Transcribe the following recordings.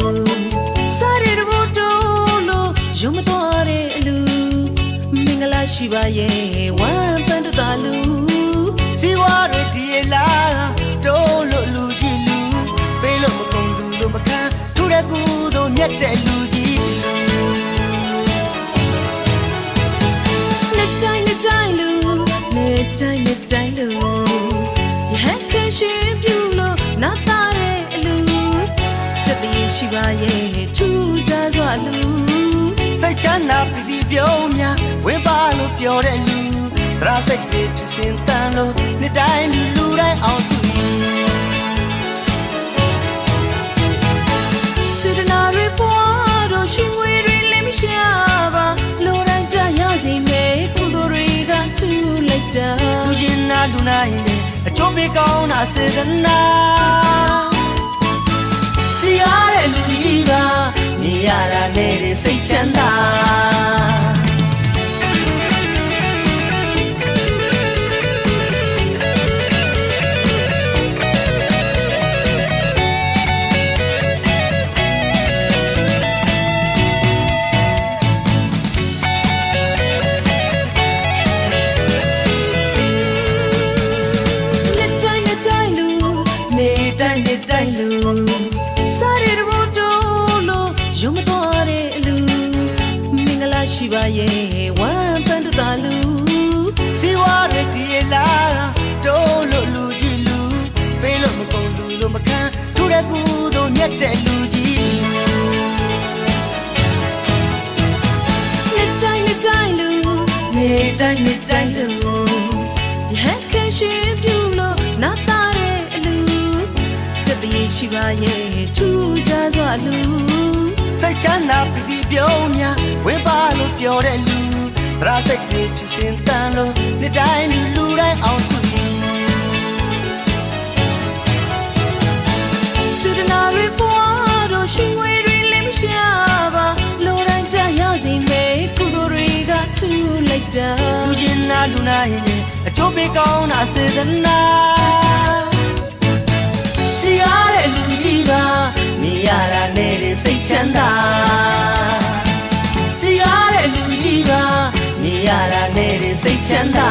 လူစားရတဲ့ဘုတ်တို့လို့ရုံမတော်တဲ့အလူမင်္ဂလာရှိပါရဲ့ဝမ်းပန်းတသားလူစီဝါရဒီလာတိုးလို့လူကြီးလူပေးလို့မကုန်လူလို့မခံထူတဲ့ကူတို့မြတ်တဲ့လူကြီးလက်တိုင်းလက်တိုင်းလူလက်တိုင်းလက်တိုင်းလူရဟန်းခင်ရှင်ပြုလို့နာသားတဲ့အလူချက်တည်းရှိပါရဲ့ထူးခြားစွာလူစိတ်ချမ်းသာပြီးပြုံးများဝင်းပါလို့ပြောတဲ့လူတရာစိတ်တွေဖြစ်ရှင်တန်လို့နေ့တိုင်းလူတိုင်းအောင်စုစေတနာတွေပွားတော့ရှင်ဝေတွေလည်းမရှာပါလိုတိုင်းတရစီမဲ့ကုသိုလ်တွေကထူလိုက်တာလူချင်းနာလူနာရင်လေအကျိုးပေးကောင်းတာစေတနာစီရတဲ့လူကြီးကမြင်ရတာနဲ့စိတ်ချမ်းသာတိုင်းလူစားရတဲ့ဘုတ်တို့လို့ရုံမတော်တဲ့အလူမင်္ဂလာရှိပါရဲ့ဝမ်းပန်းတသားလူစီဝါရဒီလာတိုးလို့လူကြီးလူပေးလို့မကုန်လူလို့မခံထူတဲ့ကူတို့မြတ်တဲ့လူကြီးလက်တိုင်းလက်တိုင်းလူနေ့တိုင်းနေ့တိုင်းလူရဟန်းခင်ရှင်ပြုလို့နာသားတဲ့အလူချက်တည်းရှိပါရဲ့ထူးခြားစွာလူစိတ်ချမ်းသာပြီးပြုံးများဝင်းပါလို့ပြောတဲ့လူတရာစိတ်တွေဖြစ်ရှင်တန်လို့နေ့တိုင်းလူတိုင်းအောင်စုစေတနာတွေပွားတော့ရှင်ဝေတွေလည်းမရှာပါလိုတိုင်းတရစီမဲ့ကုသိုလ်တွေကထူလိုက်တာလူချင်းနာလူနာရင်လေအကျိုးပေးကောင်းတာစေတနာစီရတဲ့လူကြီးကမြင်ရတာနဲ့စိတ်ချမ်းသာစီရတဲ့လူကြီးကမြင်ရတာနဲ့စိတ်ချမ်းသာ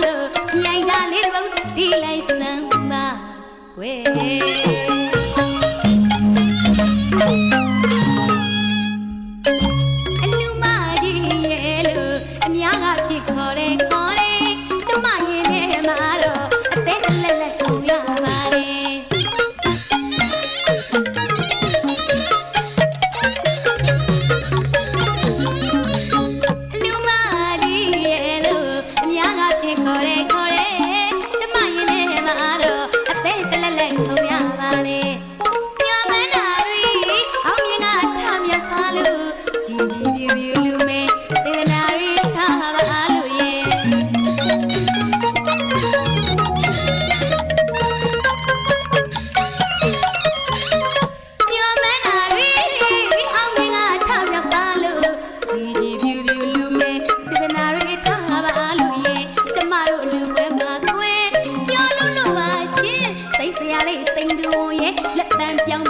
လို့မြိုင်တာလေးဘုံဒီလိုက်စမ်းပါကွယ်အလူမကြီးရဲ့လို့အများကဖြစ်ခေါ်တယ်ကျမရဲ့ထဲမှာတော့အသေးလက်လက်ထုံရပါတယ်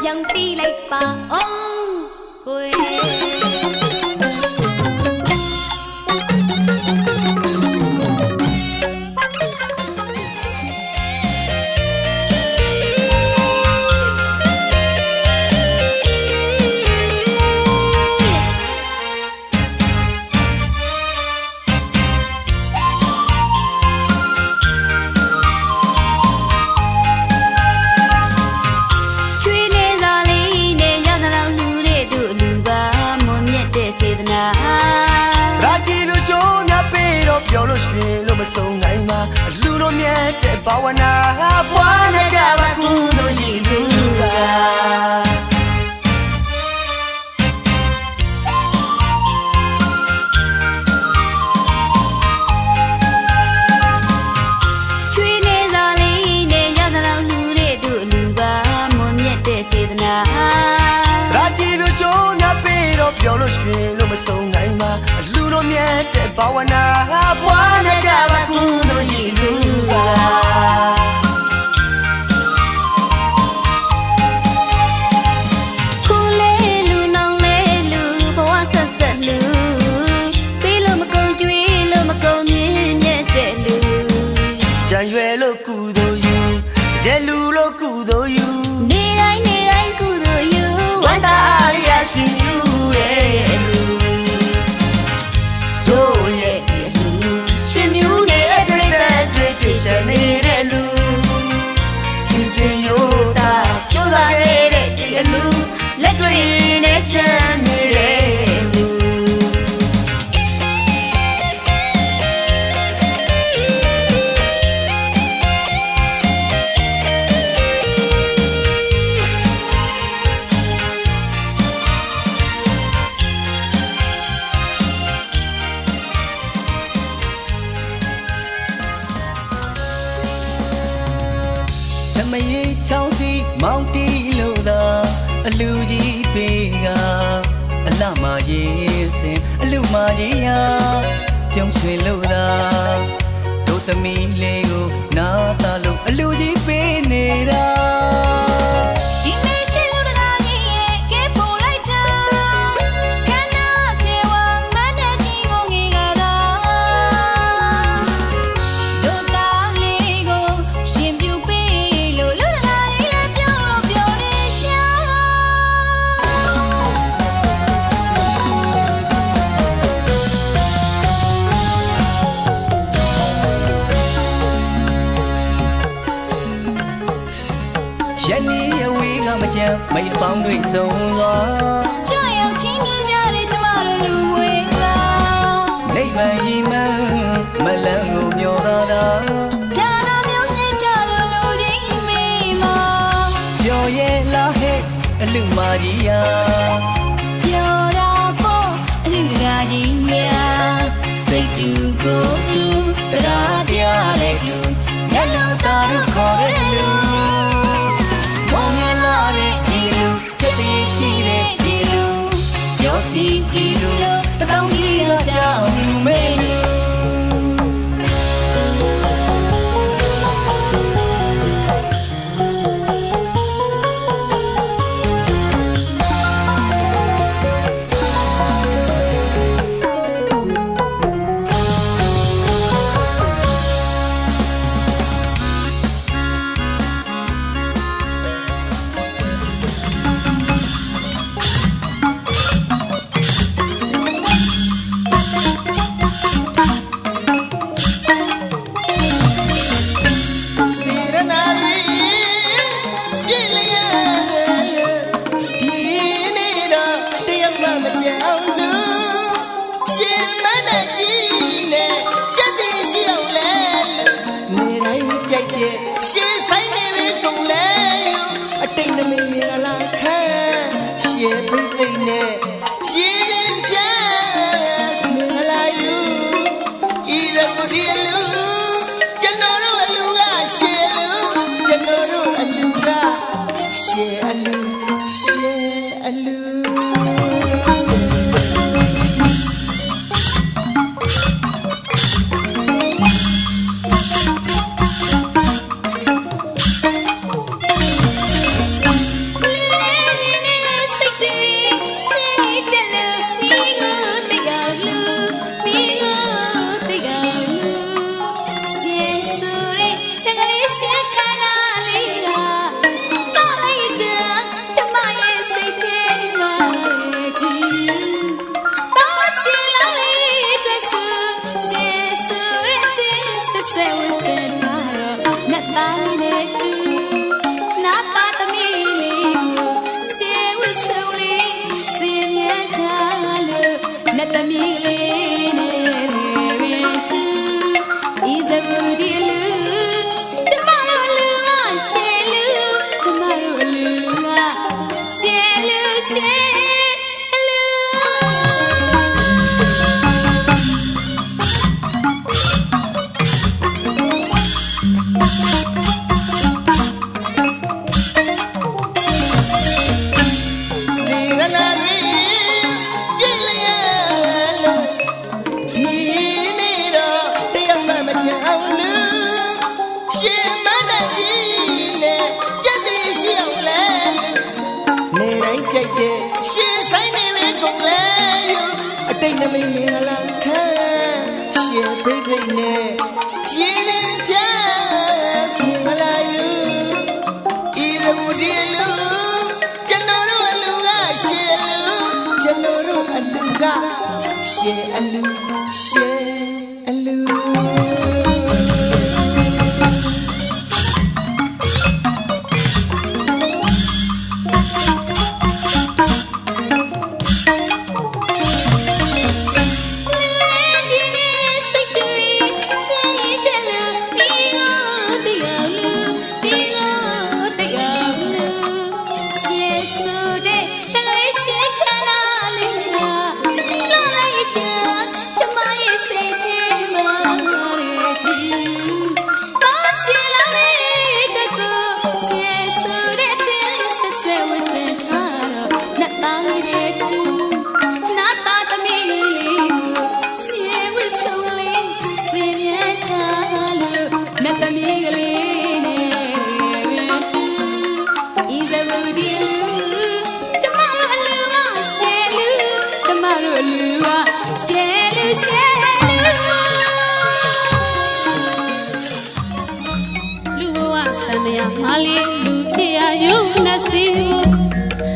ยังตีไล่ป่าโอ้กุยဘာဝနာပွားမြတ်တာပါကုသိုလ်ရှိသူကချွေးနေသာလေးနဲ့ရသလောက်လူတွေတို့လူပါမွန်မြတ်တဲ့စေတနာရာချီလူကျိုးညပေးတော့ပြောလို့ရွှင်လို့မဆုံးနိုင်ပါလူတို့မြတ်တဲ့ဘာဝနာပွားမြတ်တာပါကုသိုလ်ရှိသူကရွယ်လို့ကုသိုလ်ယူတဲ့လူလို့ကုသိုလ်ယူနေတိုင်းကုသိုလ်ယူဝန္တာရရှိယူရဲ့လူတို့ရဲ့လူရှင်မြူးနဲ့ပြိတ္တတွေပြည့်စုံနေတဲ့လူသူစင်ရိုးတာကျိုးစားနေတဲ့ဒီလူလက်တွေနဲ့ချမ်းနေတဲ့လူမရေချောင်းစီမောင်တီလို့သာအလူကြီးပေးကအလှမရေးစင်အလူမရေးရပြုံးချွေလို့သာတို့သမီးလေးကိုနာတာလို့အလူကြီးပေးနေတာဒီမေရှိလူတကာကြီးရဲ့ကဲပို့လိုက်တာခန္ဓာတေဝမန္တကြီးကိုငေကသာတို့သားလေးကိုရှင်ပြုပေးရနီးအဝေးကမကြမ်းမိတ်ပေါင်းတွေဆုံးသွားကြောက်ရောက်ချင်းမြင်ကြတဲ့ကျမတို့လူဝေးပါနိဗ္ဗာန်ရည်မှန်းမလန်းကိုမျောတာဒါနာမျိုးစင်ကြလို့လူကြီးမိမပြောရဲ့လားဟဲ့အလူမကြီးယာပြောတာပေါ့အလူတကာကြီးများစိတ်တူကိုလူတရားတရားလေးတူညလုံးသားတို့ခေါ်တဲ့လူစီတီလူတတောင်းကြီးကကြောင်လူမေလူ တိတ်နမိတ်မင်္ဂလာခံရှေဖိတ်ဖိတ်နဲ့ကြည်လင်ပြမင်္ဂလာယူဤသမှုဒီလူကျွန်တော်တို့အလူကရှေလူကျွန်တော်တို့အလူကရှေအလူရှေအလူမာလီလူဖြစ်ရယုံနဲ့စီဘူး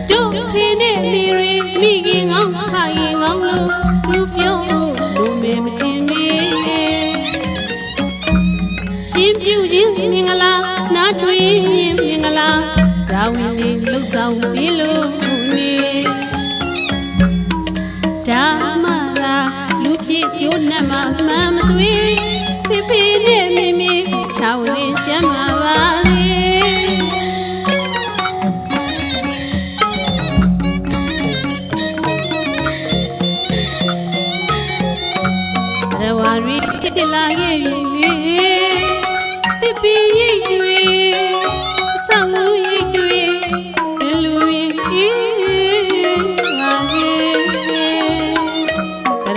တို့ချင်းနဲ့မိရီမိခင်ကောင်းခါရင်ကောင်းလို့လူပြောလူမေမတင်မီရှင်ပြူချင်းမင်္ဂလာနားထွေးရင်မင်္ဂလာဒါဝီနေလှုပ်ဆောင်ပြီးလို့နေဒါမှလာလူဖြစ်ကျိုးနဲ့မှမှန်မသွေးဖေဖေနဲ့မေမေသာဝရင်ရှမ်းမှာပါတလာရဲ့လေတပီရိတ်တွေဆောင်းရိတ်တွေဘယ်လိုရင်အေးငါရဲ့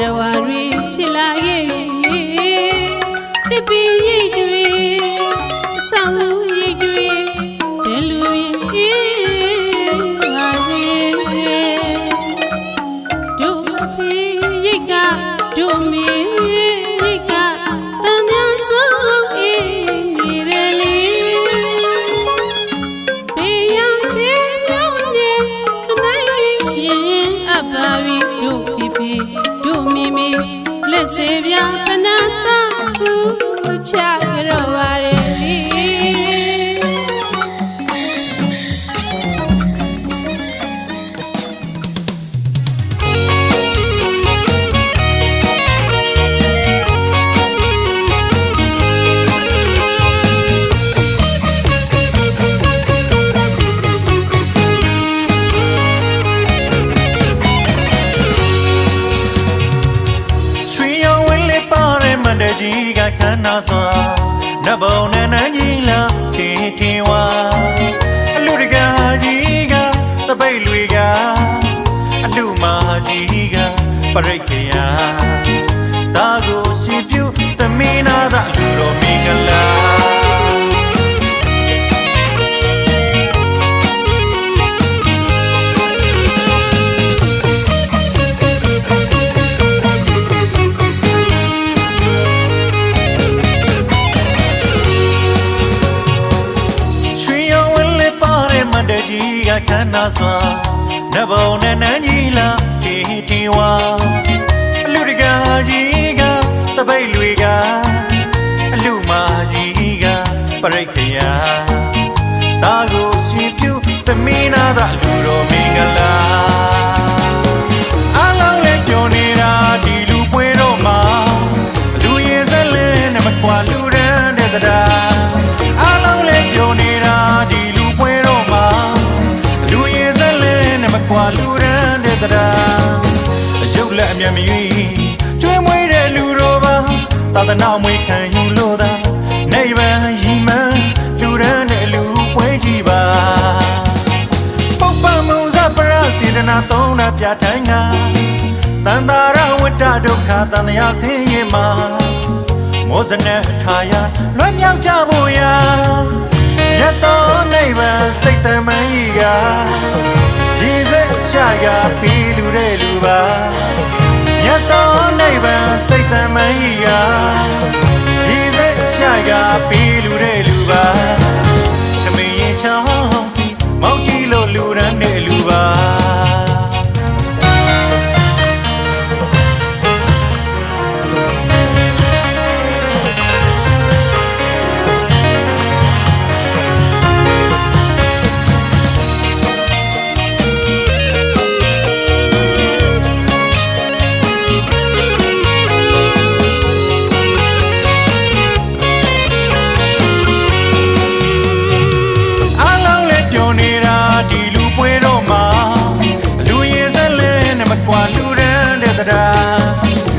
ရဝါရီဖြစ်လာရဲ့လေတပီရိတ်တွေဆောင်းရိတ်တွေဘယ်လိုရင်အေးငါရဲ့တို့ဖေးရိတ်ကတို့မေစေပြပနာတာကူချရောပါလေကြီးကခန္ဓာစွာနဘုံနဲ့နန်းကြီးလာထင်ထင်ဝါအလူတကာကြီးကတပိတ်လွေကအလူမာကြီးကပရိတ်ခရာဒါကိုရှင်ပြုသမီးနာသာလူတော်မင်္ဂလာကြီးကခန္ဓာစွာနဘုံနဲ့နန်းကြီးလာထင်ထင်ဝါအလူတကာကြီးကတပိတ်လွေကအလူမာကြီးကပရိတ်ခရာဒါကိုရှင်ပြုသမီးနာသာလူတော်မင်္ဂလာအားလုံးလည်းကြော်နေတာဒီလူပွဲတော့မှာလူရင်စလဲနဲ့မကွာလူရန်တဲ့တရားအားလုံးလည်းကြော်နေတာဒီလူပွဲတော့မှာလူရင်စလဲနဲ့မကွာလူရန်တဲ့တရားအယုတ်လက်အမျက်မရွေးကျွေးမွေးတဲ့လူတော်ပါသာသနာမွေးခံယူလို့သာနိဗ္ဗာန်ရည်မှန်းလူရန်တဲ့လူပွဲကြီးပါပုပ္ပမုံဇပရစေတနာသုံးတာပြထိုင်ငါတန်တာရဝတ္တဒုက္ခတန်တရားဆင်းရဲမှာမောဇနဲ့ထားရလွတ်မြောက်ကြဖို့ရာမြတ်သောနိဗ္ဗာန်စိတ်သမန်ကြီးကရည်စက်ရှာရပြီးလူတဲ့လူပါမြတ် နိဗ္ဗာန်စိတ်သမန်ကြီးကဒီစိတ်ရှာကပြီးလူတဲ့လူပါတမင်ရင်ချောင်းစီမောက်ကြီးလို့လူရမ်းတဲ့လူပါ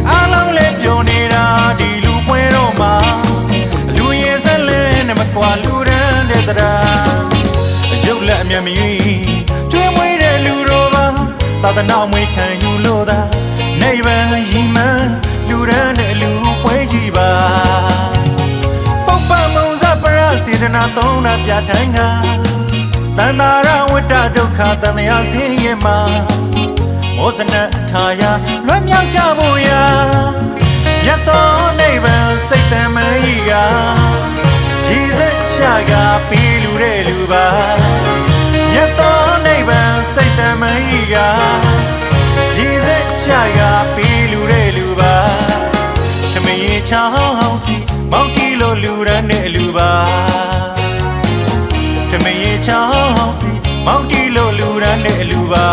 အားလုံးလည်းပြောနေတာဒီလူပွဲတော့မှာလူရင်ဆက်လဲနဲ့မကွာလူရန်တဲ့တရားရုပ်လက်အမျက်မရွေးကျွေးမွေးတဲ့လူတော်ပါသာသနာမွေးခံယူလို့သာနိဗ္ဗာန်ရည်မှန်းလူရန်တဲ့လူပွဲကြီးပါပုပ္ပမုံဇပရစေတနာသုံးနာပြထိုင်ကတန်တာရဝတ္တဒုက္ခတန်ရာဆင်းရဲမှာမောဇနထားရလွတ်မြောက်ကြဖို့ရာမြတ်သောနိဗ္ဗာန်စိတ်သမန်ကြီးကရည်စက်ရှာကပြီးလူတဲ့လူပါမြတ်သောနိဗ္ဗာန်စိတ်သမန်ကြီးကရည်စက်ရှာကပြီးလူတဲ့လူပါတမင်ရင်ချောင်းစီမောက်ကြီးလို့လူရန်တဲ့လူပါတမင်ရင်ချောင်းစီမောက်ကြီးလို့လူရန်တဲ့လူပါ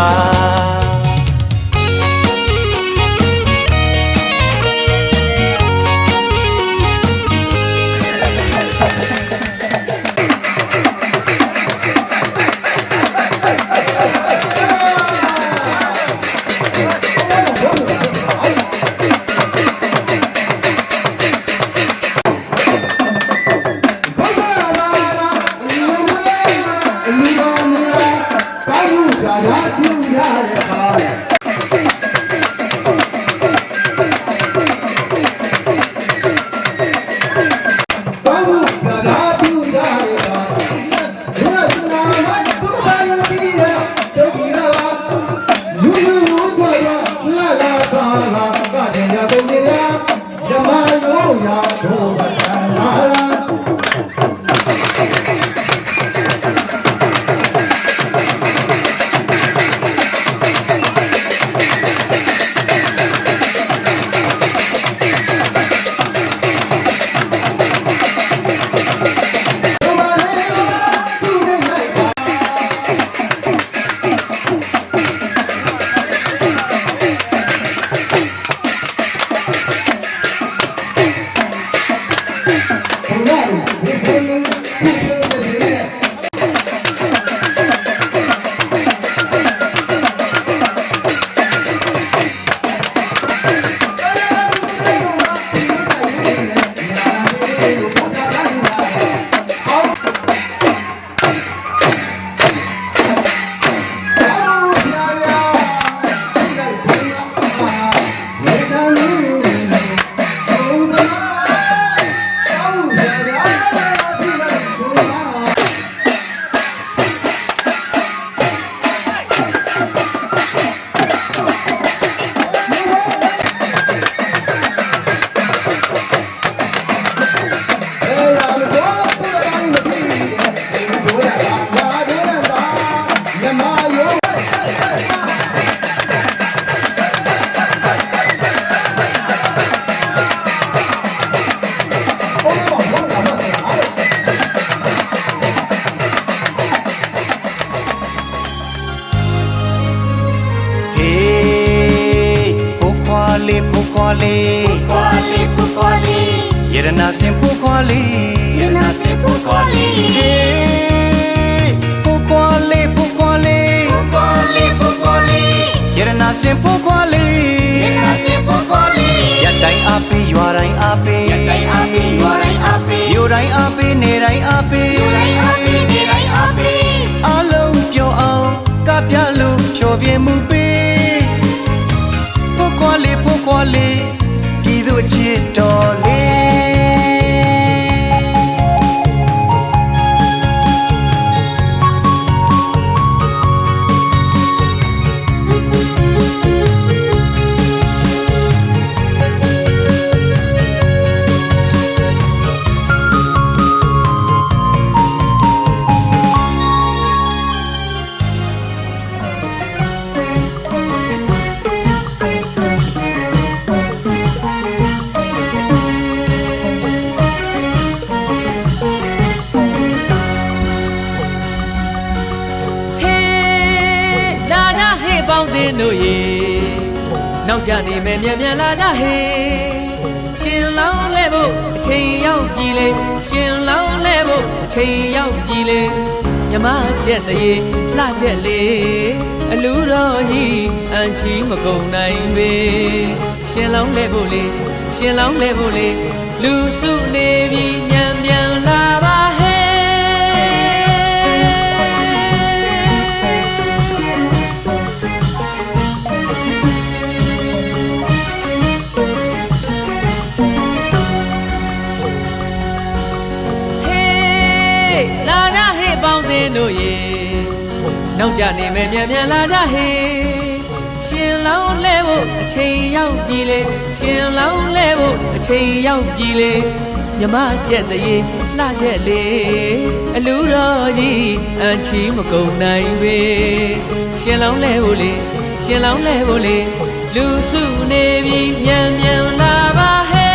ရတနာစင်ဖို့ခွာလေးရတနာစင်ဖို့ခွာလေးဖို့ခွာလေးဖို့ခွာလေးဖို့ခွာလေးဖို့ခွာလေးရတနာစင်ဖို့ခွာလေးရတနာစင်ဖို့ခွာလေးရတိုင်းအပေးရွာတိုင်းအပေးရတိုင်းအပေးရွာတိုင်းအပေးယူတိုင်းအပေးနေတိုင်းအပေးယူတိုင်းအပေးနေတိုင်းအပေးအလုံးပြောအောင်ကပြလို့ဖြောပြမှုပေးဖို့ခွာလေးဖို့ခွာလေးပြည်သူချစ်တော်လေး နောက်ကြနေမယ်မြန်မြန်လာကြဟေရှင်လောင်းလဲဖို့အချိန်ရောက်ပြီလေရှင်လောင်းလဲဖို့အချိန်ရောက်ပြီလေမြမကျက်တရေလှကျက်လေအလူတော်ကြီးအန်ချီမကုန်နိုင်ပေရှင်လောင်းလဲဖို့လေရှင်လောင်းလဲဖို့လေလူစုနေပြီမြန်မြန်လာပါဟဲလာကြဟေးပေါင်းသင်းတို့ရေနောက်ကြနေမယ်မြန်မြန်လာကြဟေးရှင်လောင်းလဲဖို့အချိန်ရောက်ပြီလေရှင်လောင်းလဲဖို့အချိန်ရောက်ပြီလေမြမကျက်တရေလှကျက်လေအလူတော်ကြီးအန်ချီမကုန်နိုင်ပေရှင်လောင်းလဲဖို့လေရှင်လောင်းလဲဖို့လေလူစုနေပြီမြန်မြန်လာပါဟဲ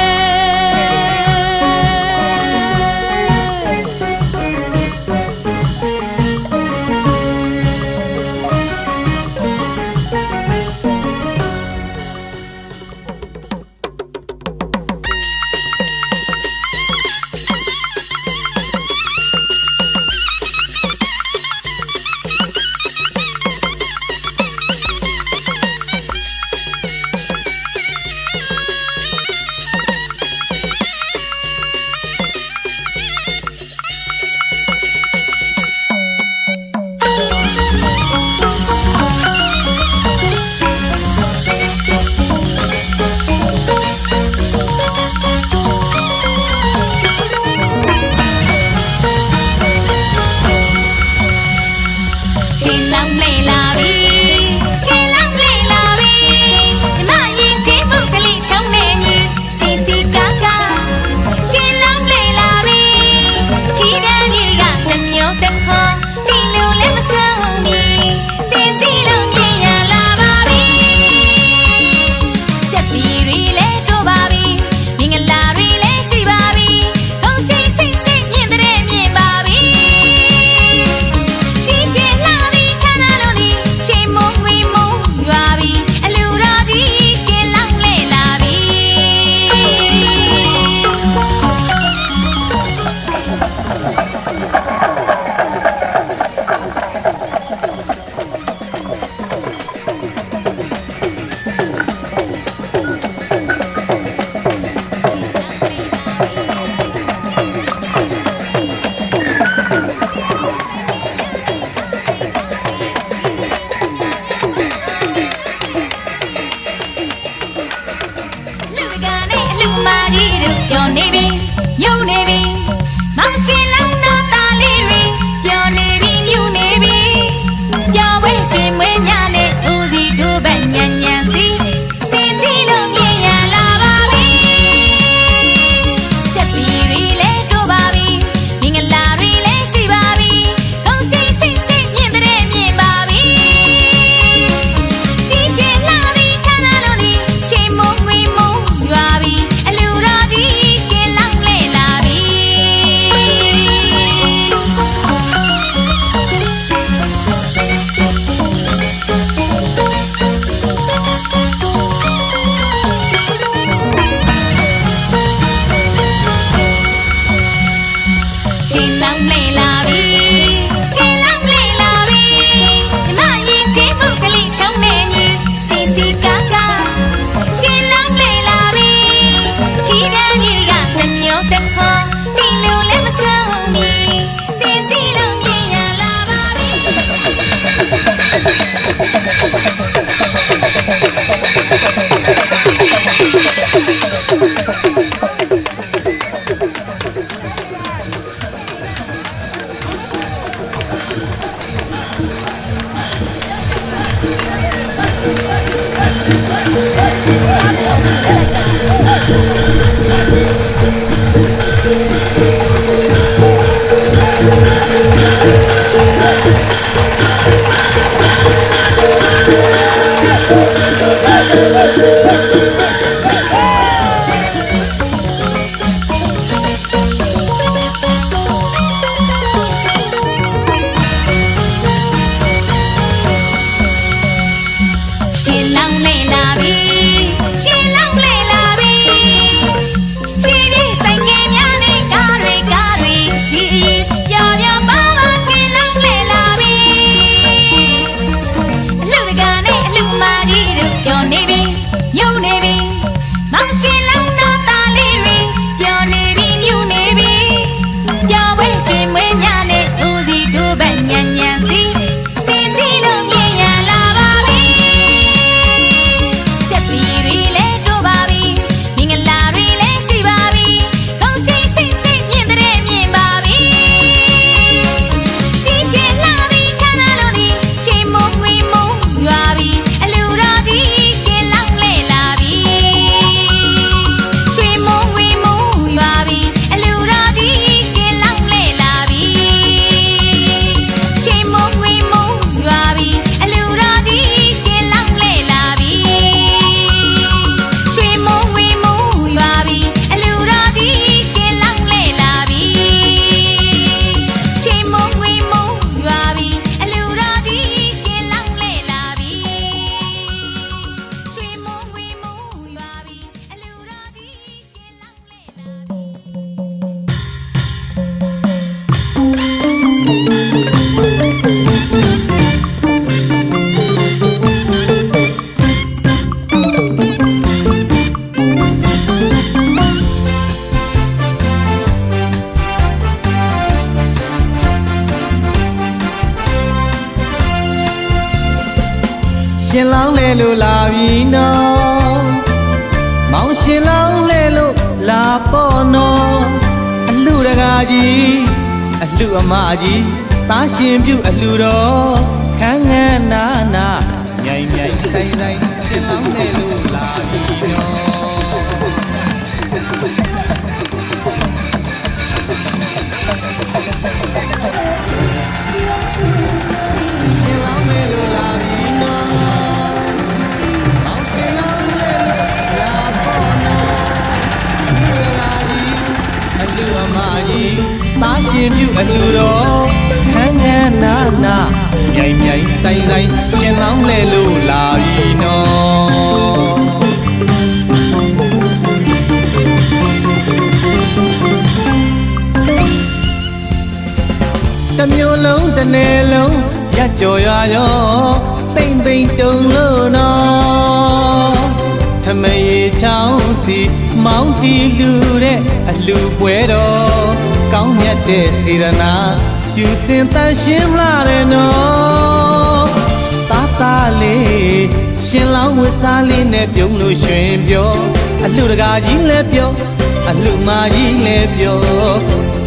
ရှင်လောင်းနေလာပြီ နေပြီညုံနေပြီမောင်ရှင်လောင်းတော့သားလေးတွေပျော်နေပြီညူနေပြီပျော်ဝဲရွှင်မွေးညနဲ့ဦးစီတို့ဘက်ညံညံစီစီစီလုံးမြင်ရလာပါပြီတက်ပီတွေလဲတို့ပါပြီမင်္ဂလာတွေလဲရှိပါပြီကောင်းရှိစိတ်စိတ်မြင်တဲ့မြင်ပါပြီကြည်ကျင်လာပြီခန္ဓာလုံးဒီချိန်မုံငွေမုံရွာပြီအလူတော်ကြီးရှင်လောင်းလဲလာပြီရွှေမုံငွေမုံရွာပြီအလူတော်ကြီးရှင်လောင်းလဲလာပြီချိန်မုံငွေမုံရွာပြီအလူတော်ကြီးရှင်လောင်းလဲလာပြီရွှေမုံငွေမုံရွာပြီအလူတော်ကြီးရှင်လောင်းလဲလာပြီချိန်မုံငွေမုံရွာပြီအလူတော်ကြီးရှင်လောင်းလဲလာပြီရွှေမုံငွေမုံရွာပြီအလူတော်ကြီးရှင်လောင်းလဲလာပြီ ရှင်လောင်းလဲလို့လာပြီနော်မောင်ရှင်လောင်းလဲလို့လာပေါ့နော်အလှတကားကြီးအလှအမကြီးသားရှင်ပြုအလှတော်ခန်းငန်းနာနာမြိုင်မြိုင်ဆိုင်ဆိုင်ရှင်လောင်းလဲလို့လာပြီနော်ရှင်လောင်းလဲလို့လာပြီနော်မောင်ရှင်လောင်းလဲလို့လာပေါ့နော်အလှအမကြီးသားရှင်ပြုအလှတော်ခန်းငန်းနာနာမြိုင်မြိုင်ဆိုင်ဆိုင်ရှင်လောင်းလဲလို့လာပြီနော်တစ်မျိုးလုံးတစ်နယ်လုံးရက်ကြော်ရွာရောတိမ်တိမ်တုံလို့နော်ထမရေချောင်းစီမောင်းတီလူတဲ့အလူပွဲတော်ကောင်းမြတ်တဲ့စေရနာယူစင်တန်ရှင်းလာတယ်နော်သားသားလေးရှင်လောင်းဝတ်စားလေးနဲ့ပြုံးလို့ရွှင်ပြောအလူတကာကြီးလည်းပြောအလူမကြီးလည်းပြော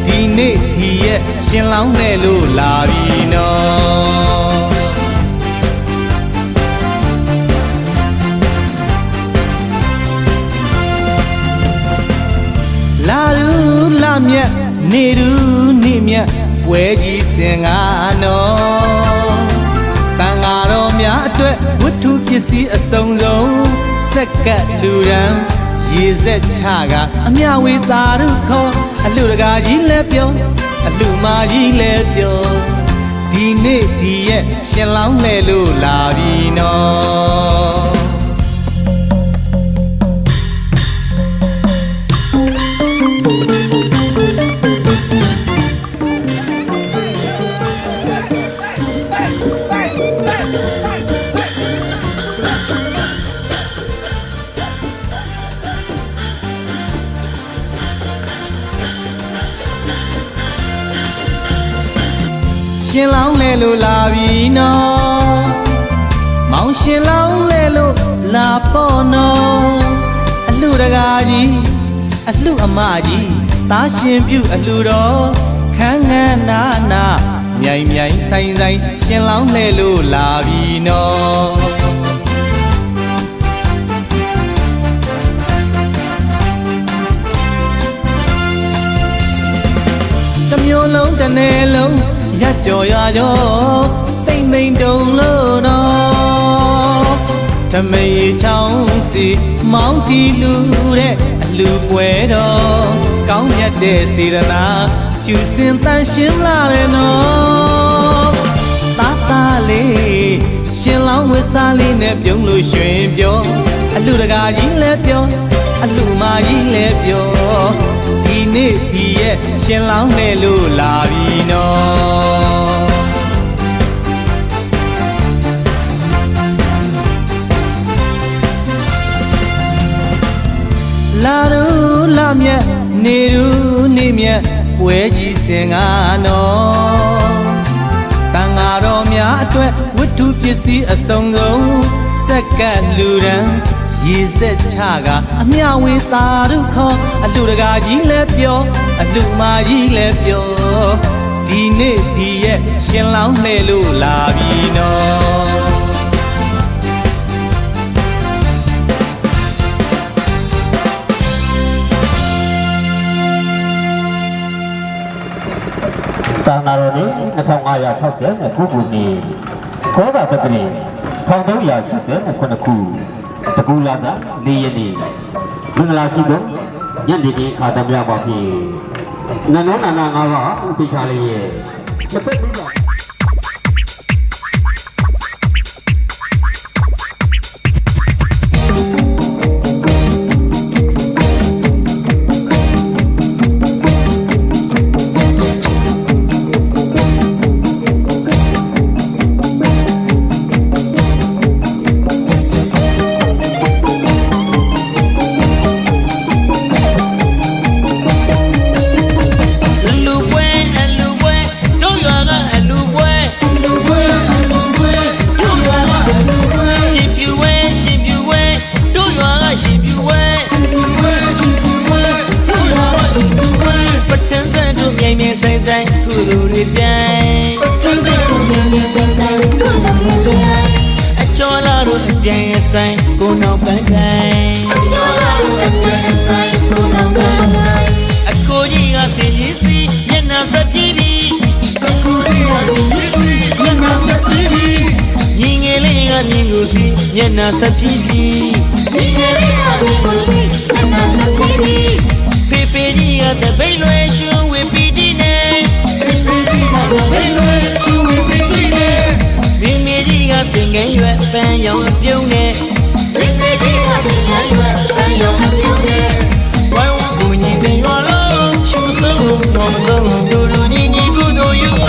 ဒီနေ့ဒီရဲ့ရှင်လောင်းနဲ့လို့လာပြီနော်လာရူလာမြတ်နေရူနေမြတ်ပွဲကြီးစင်ကားနော်တန်ဃာတော်များအတွက်ဝတ္ထုပစ္စည်းအစုံဆုံးစက်ကပ်လူရန်ရေစက်ချကအမြဝေသာရုခေါ်အလူတကာကြီးလည်းပြောအလူမကြီးလည်းပြောဒီနေ့ဒီရဲ့ရှင်လောင်းလဲလို့လာပြီနော်ရှင်လောင်းလဲလို့လာပြီနော်မောင်ရှင်လောင်းလဲလို့လာပေါ့နော်အလှတကားကြီးအလှအမကြီးသားရှင်ပြုအလှတော်ခန်းငန်းနာနာမြိုင်မြိုင်ဆိုင်ဆိုင်ရှင်လောင်းလဲလို့လာပြီနော်တစ်မျိုးလုံးတစ်နယ်လုံးရက်ကြော်ရွာကြောတိမ်တိမ်တုံလို့နော်ထမရေချောင်းစီမောင်းတီလူတဲ့အလူပွဲတော်ကောင်းမြတ်တဲ့စေရနာယူစင်တန်ရှင်းလာတယ်နော်သားသားလေးရှင်လောင်းဝတ်စားလေးနဲ့ပြုံးလို့ရွှင်ပြောအလူတကာကြီးလည်းပြောအလူမကြီးလည်းပြောဒီနေ့ဒီရဲ့ရှင်လောင်းနဲ့လို့လာပြီနော် လာရူလာမြတ်နေရူနေမြတ်ပွဲကြီးစင်ကနော်တန်ဃာတော်များအတွက်ဝတ္ထုပစ္စည်းအစုံဆုံးစက္ကန့်လူရန်ရေစက်ချကအမြဝေသာရုခေါ်အလှတကာကြီးလဲပြောအလှမာကြီးလဲပြောဒီနေ့ဒီရဲ့ရှင်လောင်းလှဲလို့လာပြီနော်တန်ဃာတော်နေ့2560ခုခုနှစ်ခောဂတက္ကရီ1389ခုတကူလာစာ4ရက်နေ့မင်္ဂလာရှိသောညနေခင်းခါသမယပါဖြင့်နန္ဒနာနာ၅ပါးဥတိချလေးရဲ့တစ်ပတ်ပြီးပါဆိုင်ကိုနောက်ပန်းတိုင်းအကျော်လာလို့အပြန်ဆိုင်ကိုနောက်ပန်းတိုင်းအကိုကြီးကစင်ကြီးစီမျက်နှာဆက်ပြီးပြီအကိုကြီးကစင်ကြီးစီမျက်နှာဆက်ပြီးပြီညီငယ်လေးကမြင်ကိုစီမျက်နှာဆက်ပြီးပြီညီငယ်လေးကမြင်ကိုစီမျက်နှာဆက်ပြီးပြီဖေဖေကြီးကတပိတ်လွယ်ရှုံးဝေပီတီနဲ့ဖေဖေကြီးကတပိတ်လွယ်ရှုံးဝေပီတီနဲ့မိမိကြီးကပင်ငယ်ရွယ်ပန်းရောင်အပြုံးနဲ့မိမိကြီးကပင်ငယ်ရွယ်ပန်းရောင်အပြုံးနဲ့ဝိုင်းဝန်းကိုညီပင်ရွာလုံးရှုံးဆုံးတော့မဆုံးလူလူညီညီကုသိုလ်ယူ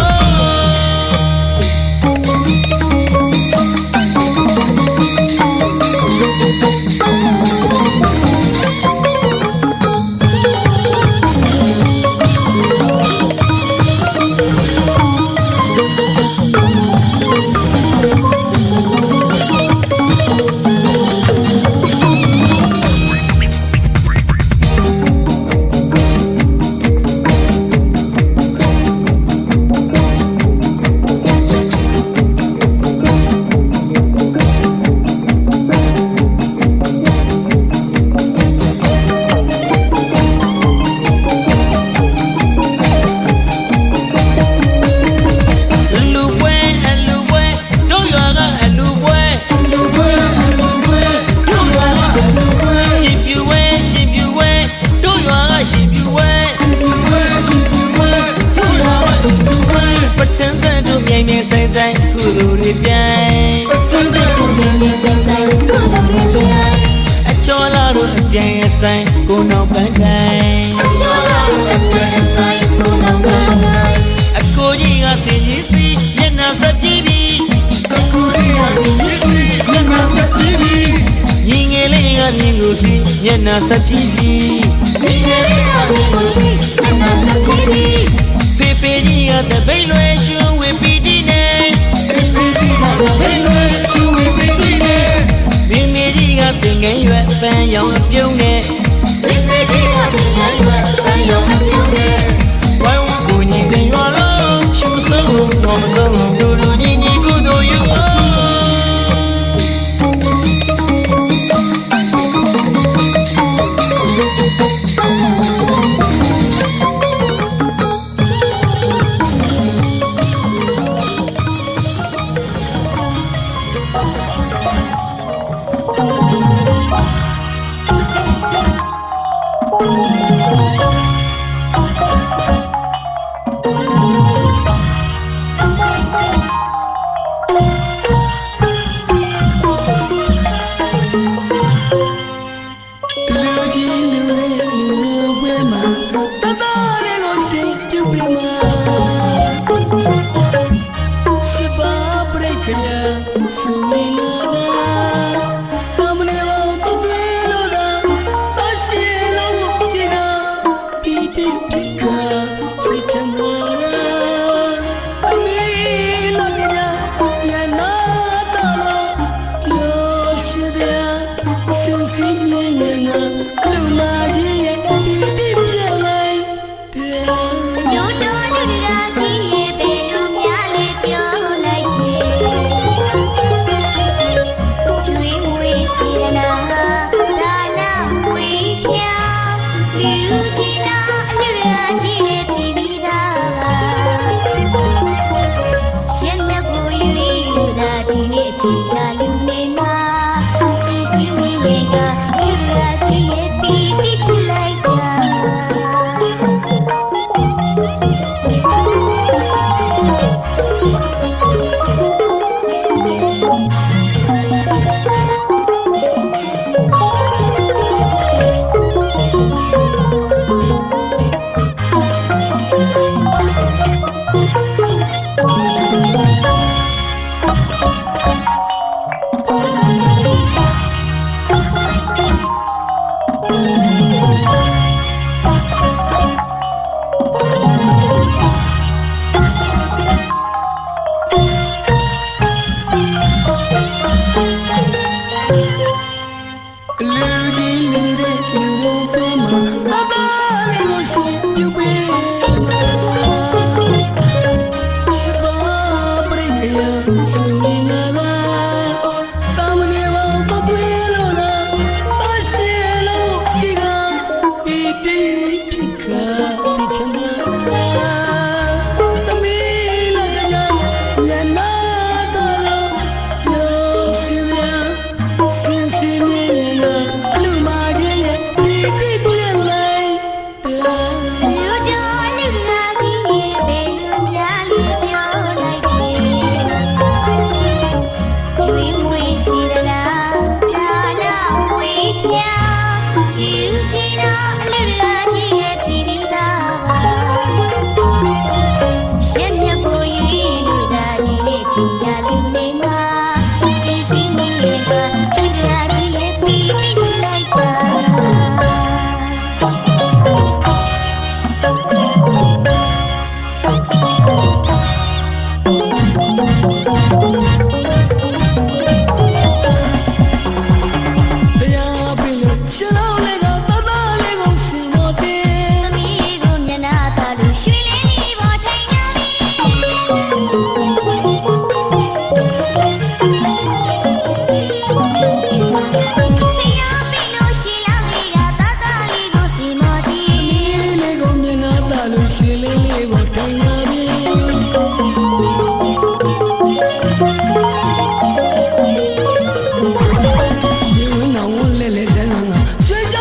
ဆိုင်ကိုနောက်ပန်းတိုင်းအကျော်လာလို့အပြန်ဆိုင်ကိုနောက်ပန်းတိုင်းအကိုကြီးကစင်ကြီးစီမျက်နှာဆက်ပြီးပြီအကိုကြီးကစင်ကြီးစီမျက်နှာဆက်ပြီးပြီညီငယ်လေးကမြင်ကိုစီမျက်နှာဆက်ပြီးပြီညီငယ်လေးကမြင်ကိုစီမျက်နှာဆက်ပြီးပြီဖေဖေကြီးကတပိတ်လွယ်ရှုံးဝေပီတီနဲ့ဖေဖေကြီးကတပိတ်လွယ်ရှုံးဝေပီတီနဲ့မိမိကြီးကပင်ငယ်ရွယ်ပန်းရောင်အပြုံးနဲ့မိမိကြီးကပင်ငယ်ရွယ်ပန်းရောင်အပြုံးနဲ့ဝိုင်းဝန်းကိုညီပင်ရွာလုံးရှုံးဆုံးတော့မဆုံးလူလူညီညီကုသိုလ်ယူ လူမာကြီးရဲ့ဒီတိပြက်လိုက်တယ် မြို့တော်လူတွေကကြီးရဲ့ဘယ်လိုများလဲပြောလိုက်တယ်ကျွေးမွေးစေရနာဒါနာဝေးဖြာလူကြီးနာလူတွေကကြီးရဲ့တီးပြီးသားပါရှင်မြတ်ကိုယူလူသာဒီနေ့ချိန်ကလူနေမှာစီစီမီရဲ့ကလူတွေကကြီးရဲ့ပီတိပြလိုက်တာ လူကြီးလူတဲ့လူဘုံပေါ်မှာဘာသာလေးကိုရှင်ပြုပေးမှာရှိပါပရိမေယရှင်နေနာတာမနေဘောတော့တွေ့လို့လားပါစေလို့ကြီးကဒီတိဖြစ်ကစိတ်ချမ်းသာတမီးလာကြညနာတော်လို့ပြောရှင်ရစင်စင်မြင်ငါလူမာကြီးရဲ့ဒီတိပြက်လိုက်တယ် မြို့တော်လူတွေကကြီးရဲ့ဘယ်လိုများလဲပြောလိုက်တယ်ကျွေးမွေးစေရနာဒါနာဝေးဖြာလူကြီးနာလူတွေကကြီးရဲ့တီးပြီးသားပါရှင်မြတ်ကိုယူလူသာဒီနေ့ချိန်ကလူနေမှာစီစီမီရဲ့ကလူတွေကကြီးရဲ့ပီတိလိုက်ပါ ဘုရားပြင်လို့ရှင်တော်လေးကသတ်သားလေးကိုစင်တော်တင် သမီးကိုမျက်နှာသာလို့ရွှေလေးလေးပေါ်ထိုင်လာပြီတရားပြီလို့ရှိလောက်လေးကသာသာလေးကိုစီမော်တီ လေးကိုမျက်နှာသာလို့ရွှေလေးလေးကိုတိုင်လာပြီရှင်ဝင်းတော်ဝန်းလဲလဲတန်းငါရွှေကြ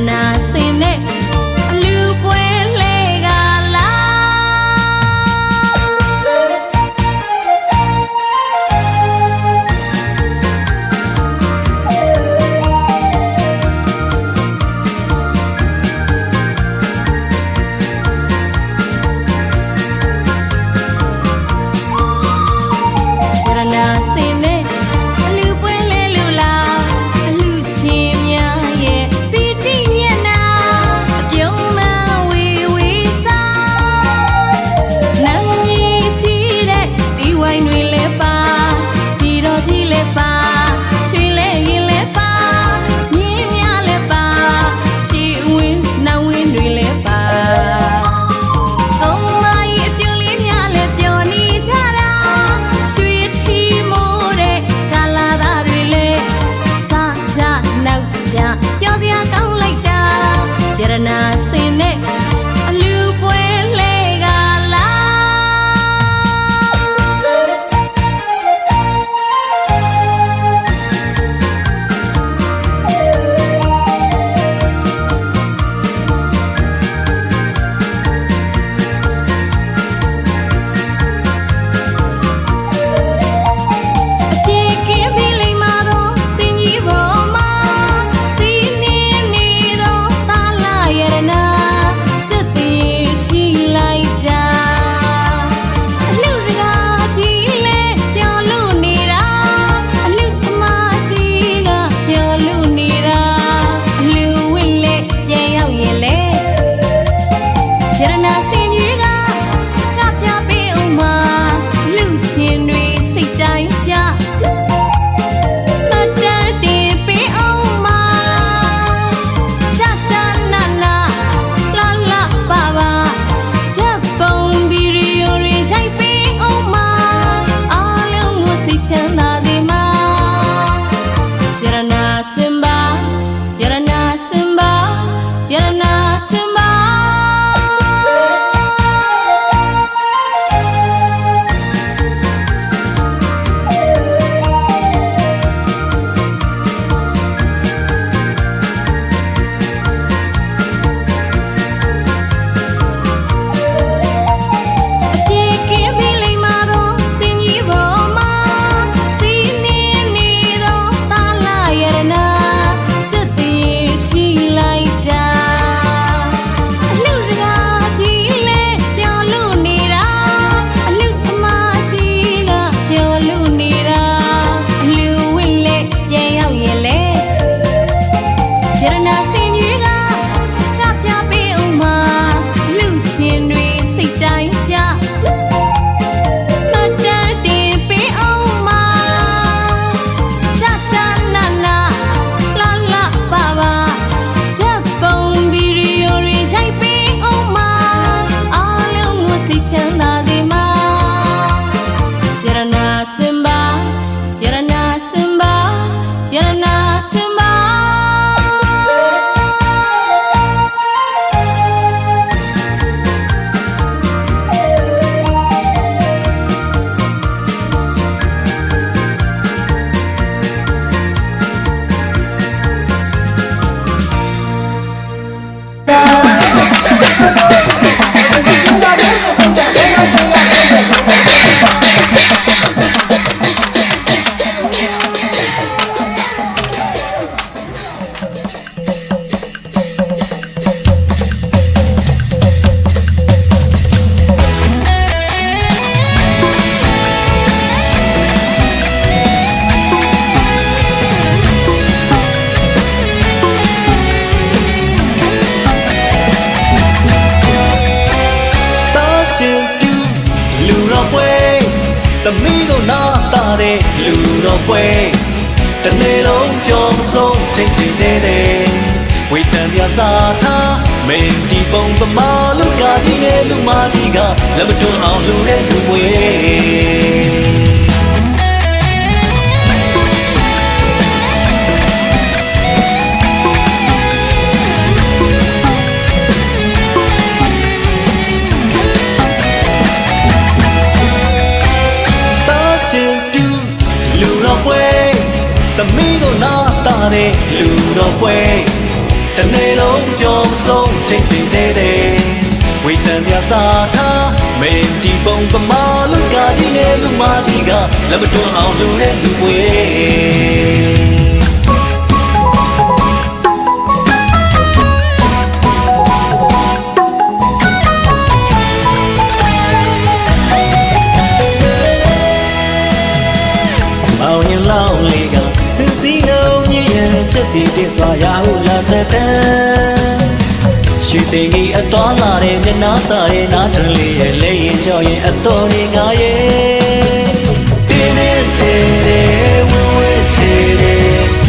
နာစင်နဲ့အလူပွဲလေကလာ သမီးတို့နာတာတဲ့လူတော်ပွဲတနေ့လုံးပြောင်းဆုံးချိန်ချိန်တဲ့ဝေတန်ပြစားထားမင်းဒီပုံပမာလူကကြီးနဲ့လူမကြီးကလက်မတွန်းအောင်လူနဲ့လူဝေသမီးတို့နာတာတဲ့လူတော်ပွဲတ တနေ့လုံးပြောင်းဆုံးချိန်ချိန်သေးသေးဝိတန်ပြစာထားမေတီပုံပမာလူကကြီးနဲ့လူမကြီးကလက်မတွန်းအောင်လူတဲ့လူပွေလောင်းလေးကစင်စီလုံးမြည်ရင်ချက်တည်တင်စွာရဟုလာတဲ့ရှိတဲ့ကြီးအတော်လာတဲ့မျက်နှာသားရဲ့နားထွန်းလေးရဲ့လက်ရင်ကြောက်ရင်အတော်နေငါရဲ့တင်းနေတဲ့ဝဝတဲ့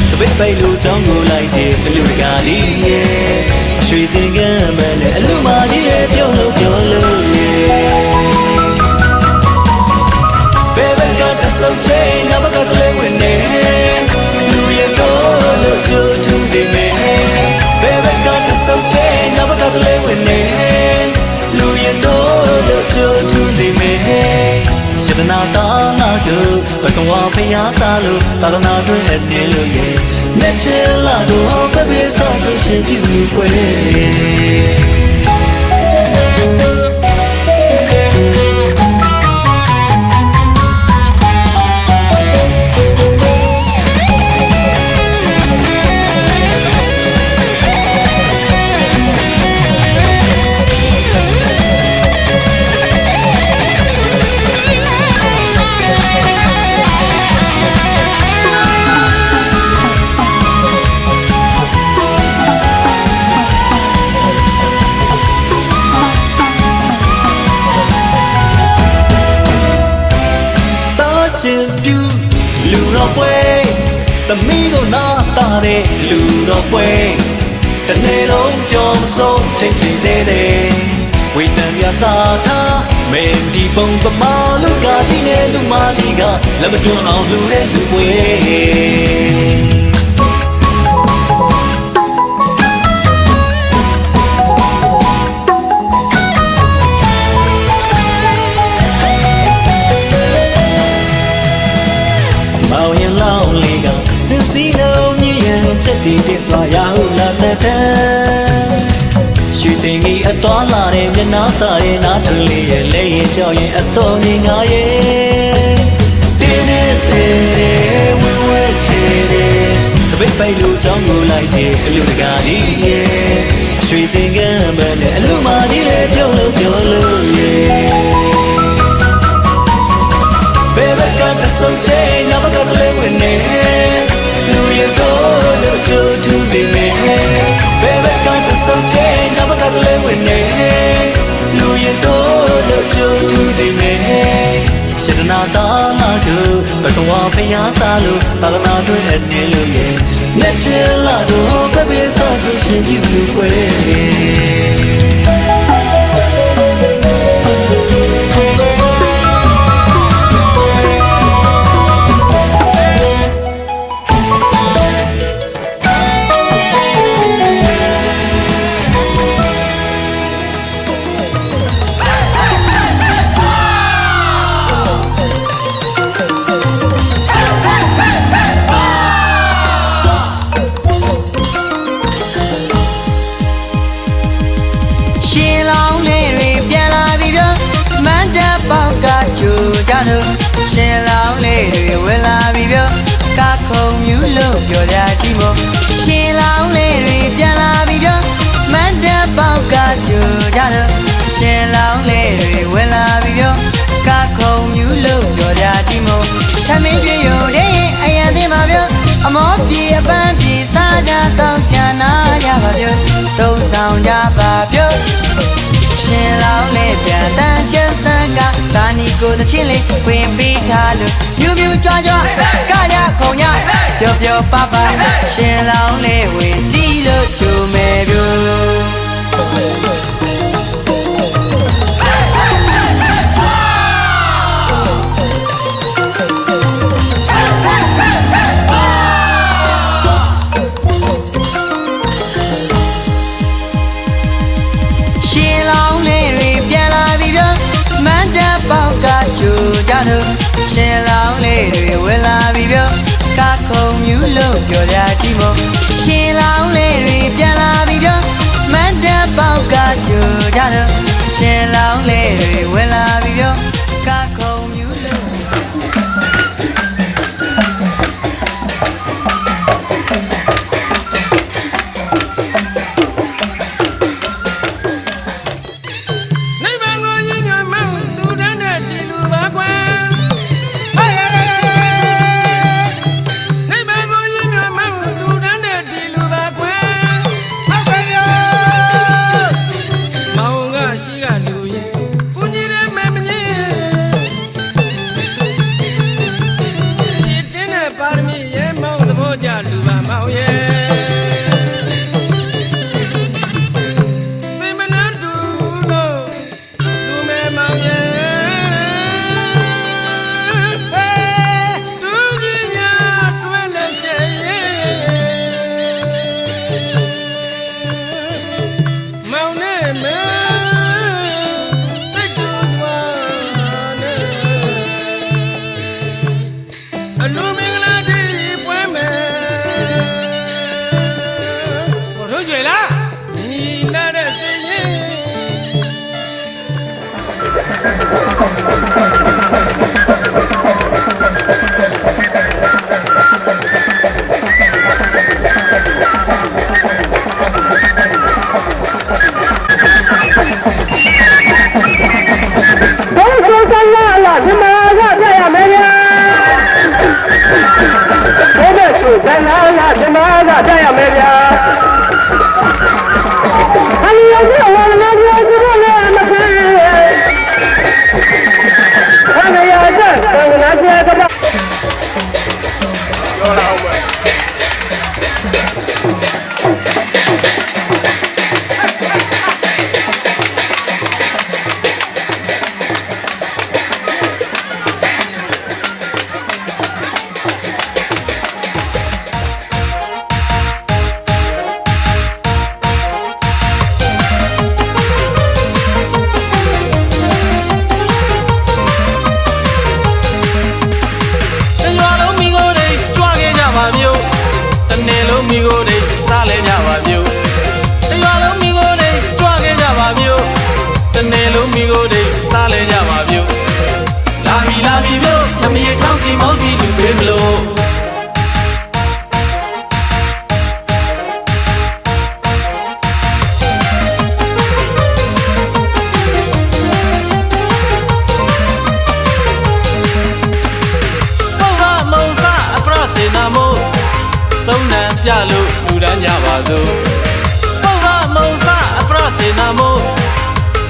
တပိတ်ပိတ်လူချောင်းကိုလိုက်တဲ့အလူတကာကြီးရဲ့ရွှေသင်္ကန်းပဲနဲ့အလူမကြီးရဲ့ပြုံးလို့ဘယ်ဘက်ကတဆုပ်ချင်းငါဘက်ကတလဲဝင်နေလူရတော့လို့ချူထူစီမဲဘယ်ဘက်ကတဆုပ်ချင်းငါဘက်ကတလဲဝင်နေလူရတော့လို့ချူထူစီမဲရှဒနာတာလာကျဘကဝဖျားတာလို့တာရနာတွင်အနေလို့ရဲ့လက်ချလာတော့ဘယ်ပဲဆောဆရှင်ပြူွယ်ရှင်ပြူလူတော်ပွဲသမီးတို့နာတာတဲ့လူတော်ပွဲတနေ့လုံးပြောင်းဆုံးချိန်ချိန်သေးသေးဝိတန်ပြစာထားမင်းဒီပုံပမာလူကကြီးနဲ့လူမကြီးကလက်မတွန်းအောင်လူတဲ့လူပွဲစင်စီလုံးမြည်ရင်ချက်တည်တင်စွာရဟုလာတဲ့ရွှေသင်္ကြီးအတော်လာတဲ့မျက်နှာသားရဲ့နားထွန်းလေးရဲ့လက်ရင်ကြောက်ရင်အတော်နေငါရဲ့တင်းနေတဲ့ဝဝတဲ့တပိတ်ပိတ်လူချောင်းကိုလိုက်တဲ့အလူတကာကြီးရဲ့ရွှေသင်္ကန်းပဲနဲ့အလူမကြီးလည်းပြုံးလို့ရဲ့ဘယ်ဘက်ကတဆုပ်ချင်းငါဘက်ကတလဲဝင်နေလူရတော့လို့ချူထူစီမဲဘယ်ဘက်ကတဆုပ်ချင်းငါဘက်ကတလဲဝင်နေလူရတော့လို့ချူထူစီမဲရှဒနာတာလာတို့ဘကဝဖျားတာလို့တာရနာတွင်အနေလို့ရဲ့လက်ချလာတော့ဘယ်ပဲဆောဆရှင်ကြည့်လူွယ်ရှင်လောင်းလေးတွေဝင်လာပြီပြောကခုံမြူးလို့ပြောကြကြည့်မို့ရှင်လောင်းလေးတွေပြန်လာပြီပြောမတ်တပ်ပေါက်ကကြိုကြတော့ရှင်လောင်းလေးတွေဝင်လာပြီပြောကခုံမြူးလို့ပြောကြကြည့်မို့သမင်းကျွေရုံတဲ့အရန်သိမှာပြောအမောပြေအပန်းပြေစားကြတော့ကြနာကြပါပြောသုံးဆောင်ကြပါပြောရှင်လောင်းလေးပြန်တန်းချမ်းစံကသာနီကိုတချင်းလေးခွင်ပေးထားလို့မြူးမြူးကြွားကြွားကရခုံရပျော်ပျော်ပါပါရှင်လောင်းလေးဝင်စီလို့ချိုမယ်ပြိုရှင်လောင်းလေးတွေဝင်လာပြီပြောကခုံမြူးလို့ပြောကြကြည့်မို့ရှင်လောင်းလေးတွေပြန်လာ ပြလို့လူတန်းကြပါစို့ပုဗ္ဗမုံစအပရစေနာမို့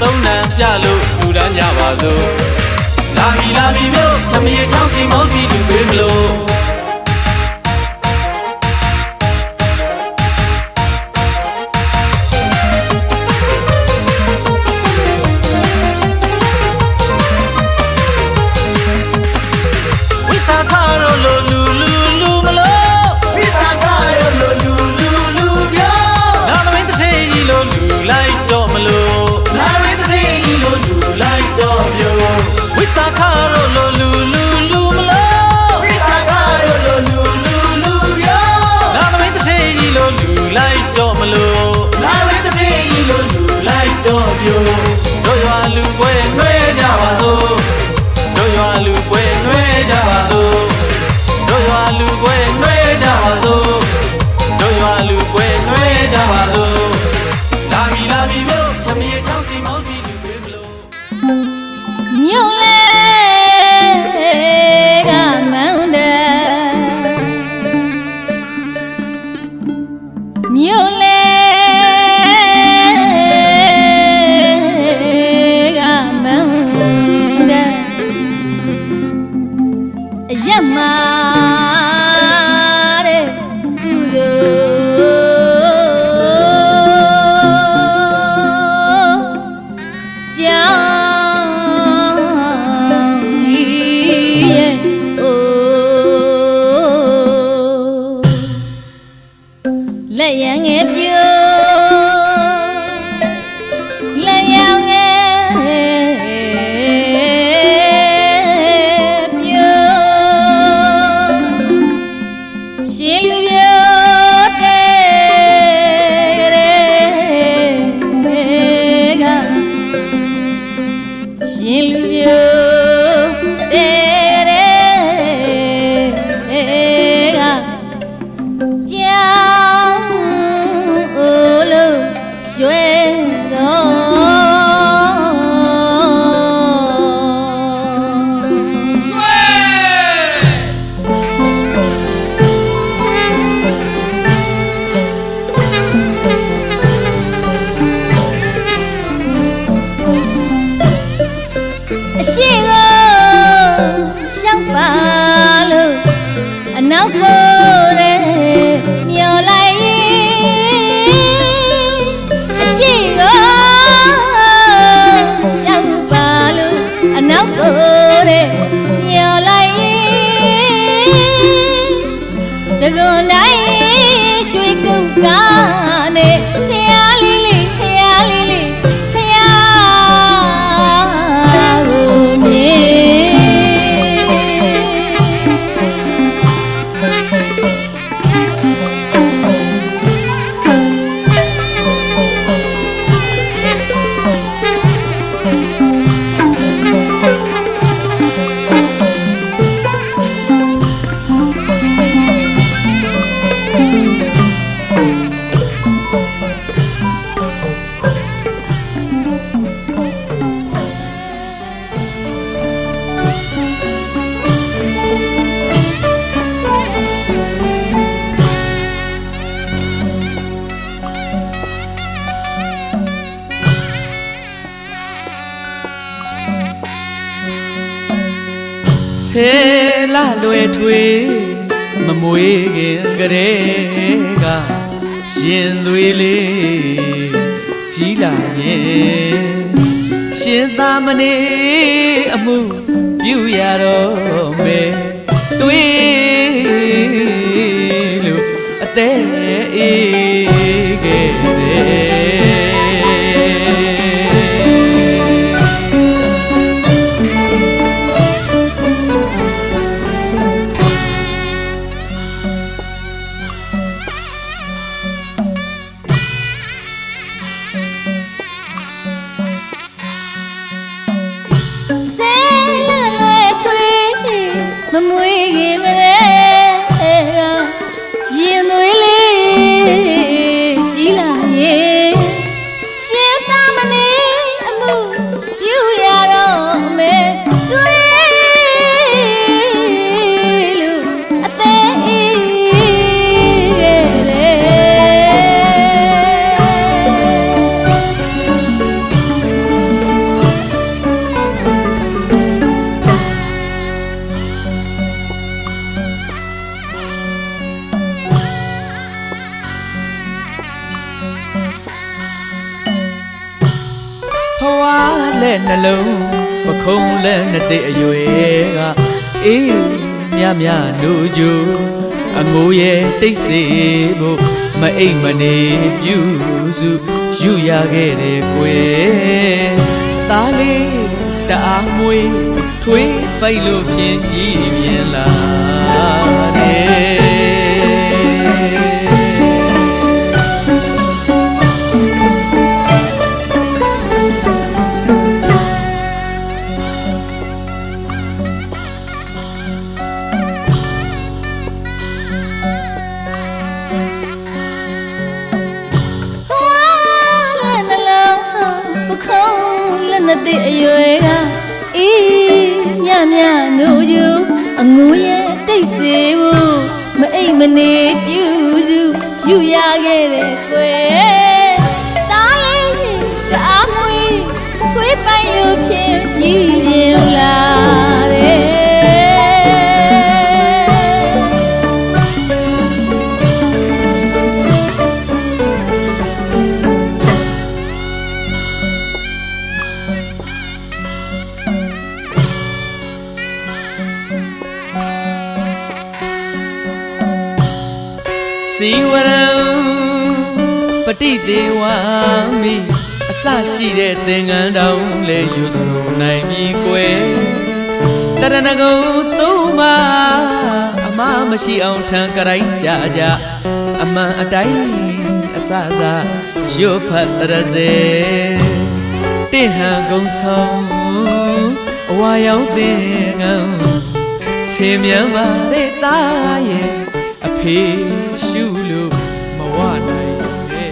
သုံးနံပြလို့လူတန်းကြပါစို့လာပြီမြို့သမီးချောင်းစီမောင်းပြီးလူပေးမလို့တို့ရွာလူပွဲနှွဲကြပါစို့တို့ရွာလူပွဲနှွဲကြပါစို့တို့ရွာလူပွဲနှွဲကြပါစို့တို့ရွာလူပွဲနှွဲကြပါစို့လာပြီ ဆေလာလွယ်ထွေမမွေးခင်ကလေးကရင်သွေးလေးကြီးလာရင်ရှင်သာမဏေအမှုပြုရတော့မယ်တွေးလို့အသက်အေးခဲ့တယ်မမွေးခင်ကလေးကရင်သွေးလေးကြီးလာရဲ့ရှင်သာမဏေအမှုပြုရတော့မယ်တွေးလို့အသက်အေးခဲ့တယ်ဘဝလက်နှလုံးပခုံးလက်နှစ်တိအရွယ်ကအေးမြမြနိုးကြအငိုးရဲ့တိတ်စေဖို့မအိမ်မနေပြုစုယူရခဲ့တယ်ကွယ်သားလေးတအားမွေးထွေးပိုက်လို့ပြင်းကြည့်မြင်လာတယ်တဲ့အရွယ်ကအေးမြမြနိုးယူအငိုးရဲ့တိတ်စေဖို့မအိမ်မနေပြုစုယူရခဲ့တယ်ကွယ်တားလေးတအားမွေးခွေးပိုင်ရုပ်ဖြင့်ကြည်ပြင်းလာတယ်စီဝရံပฏิဒေဝမိအစရှိတဲ့သင်္ကန်းတောင်လဲယူဆိုနိုင်ပြီကွယ်တရဏဂုံသုံးပါအမမရှိအောင်ထံကြိုက်ကြကြအမှန်အတိုင်းအစစရွတ်ဖတ်တရစေတင့်ဟန်ကုံဆောင်အဝါရောက်သင်္ကန်းဆင်မြန်းပါတဲ့သားရဲ့အဖေရှုလို့မဝနိုင်တဲ့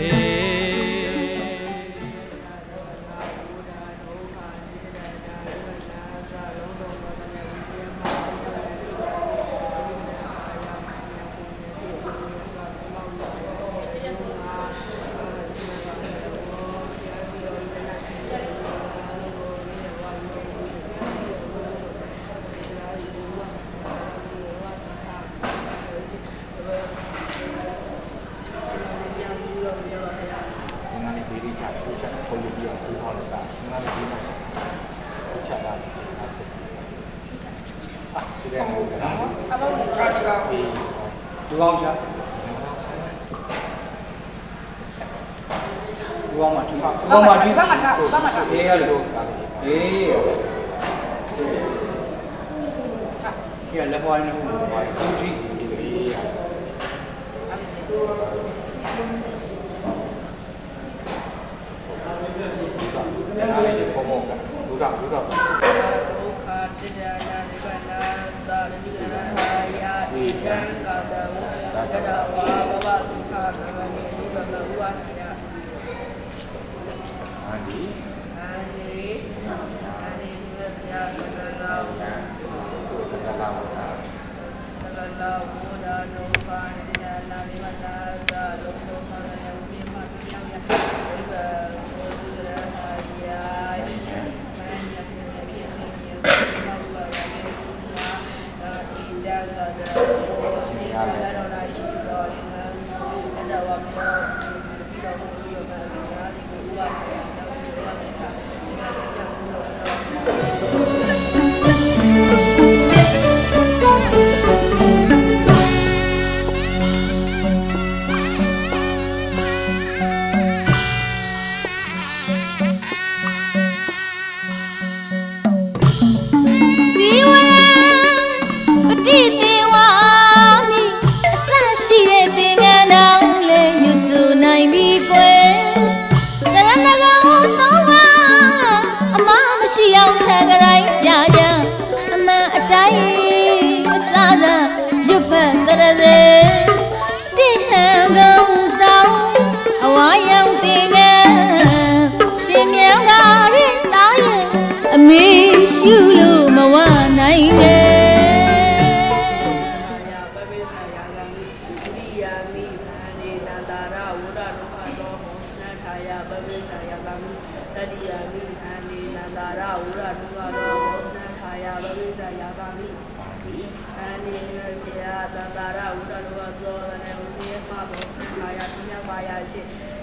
ပြုလို့မဝနိုင်နဲ့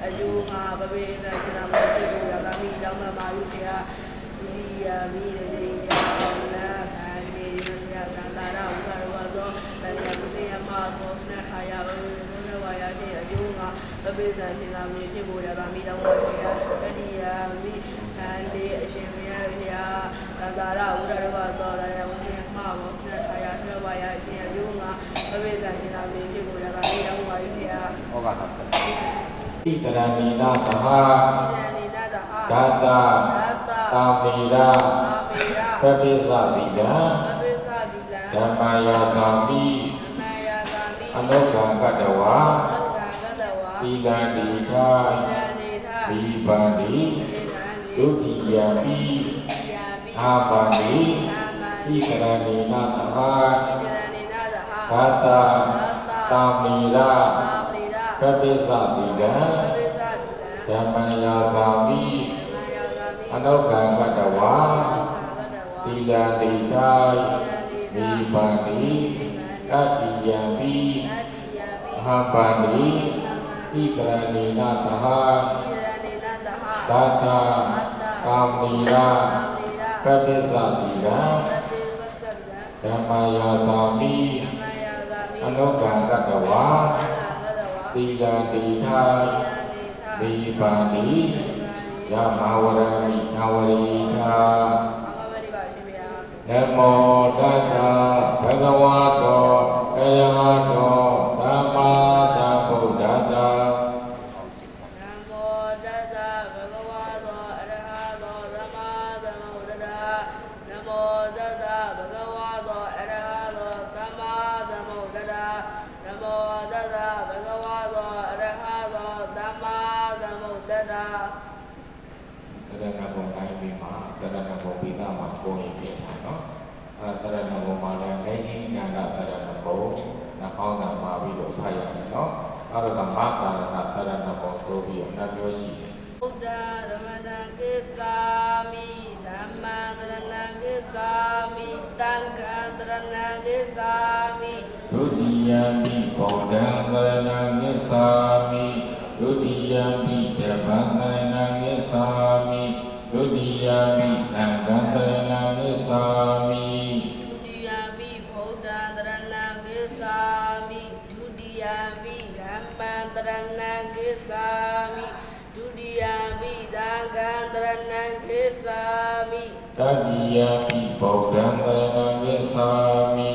အကျိုးမှာပပိသကျနာမဖြစ်လို့ရတာမိတောင်းမှမာယုခေယဒီယာမိရေယာနာခံနေရသံသာရဥပါရဝသောတဏှာကုသိယမသောစနထာယဝေနဝါယတိအကျိုးမှာပပိသကျနာမဖြစ်လို့ရတာမိတောင်းမှခေယတတိယာမိခံနေအရှင်မြတ်ခေယသံသာရဥပါရဝသောတဏှာကုသိယမသောစနထာယနဝါယတိအကျိုးမှာပပိသကျနာမဖြစ်လို့ရတာမိတောင်းမှခေယဩဃာတဣတရဏီနာသဟဒတသာမေရပပိသတိကံဓမ္မယာသာမိအနုက္ခကတဝါသီလတိထာဒီပါတိဒုတိယပိအာပါတိဣတရဏီနာသဟဒတသာမေရပပိသတိကံဓမ္မယာသာမိအနုက္ခကတဝါသီလတိထာမိပါတိတတိယပိအဟံပါတိဣကရဏီနာသဟသတ္တကာမိရာပပိသတိကံဓမ္မယာသာမိအနုက္ခကတဝါသီလတိထာမိပါတိယမဝရမိနဝရိထာနမောတတ္တဘဂဝတောအရဟတောသမ္မာသမ္ဗုဒ္ဓတ္တတရဏဂုံတိုင်းပြီးမှာတရဏဂုံပြီးသားမှာကိုယ်ရင်ပြင်တာနော်အဲ့ဒါတရဏဂုံမှာလည်းလက်ရှိဉာဏ်ကတရဏဂုံနှောင်းတာမှာပြီးတော့ဖတ်ရတယ်နော်အဲ့ဒါကမဟာကာရဏတရဏဂုံဆိုပြီးတော့နှပြောရှိတယ်ဘုဒ္ဓရမဏံကိသာမိဓမ္မံတရဏံကိသာမိတံဃံတရဏံကိသာမိဒုတိယပိဗုဒ္ဓံတရဏံကိသာမိဒုတိယပိဓမ္မံတရဏံကိသာမိဒုတိယပိသံဃံတရဏံကိသာမိဒုတိယပိဗုဒ္ဓံတရဏံကိသာမိဒုတိယပိဓမ္မံတရဏံကိသာမိဒုတိယပိသံဃံတရဏံကိသာမိတတိယပိဗုဒ္ဓံတရဏံကိသာမိ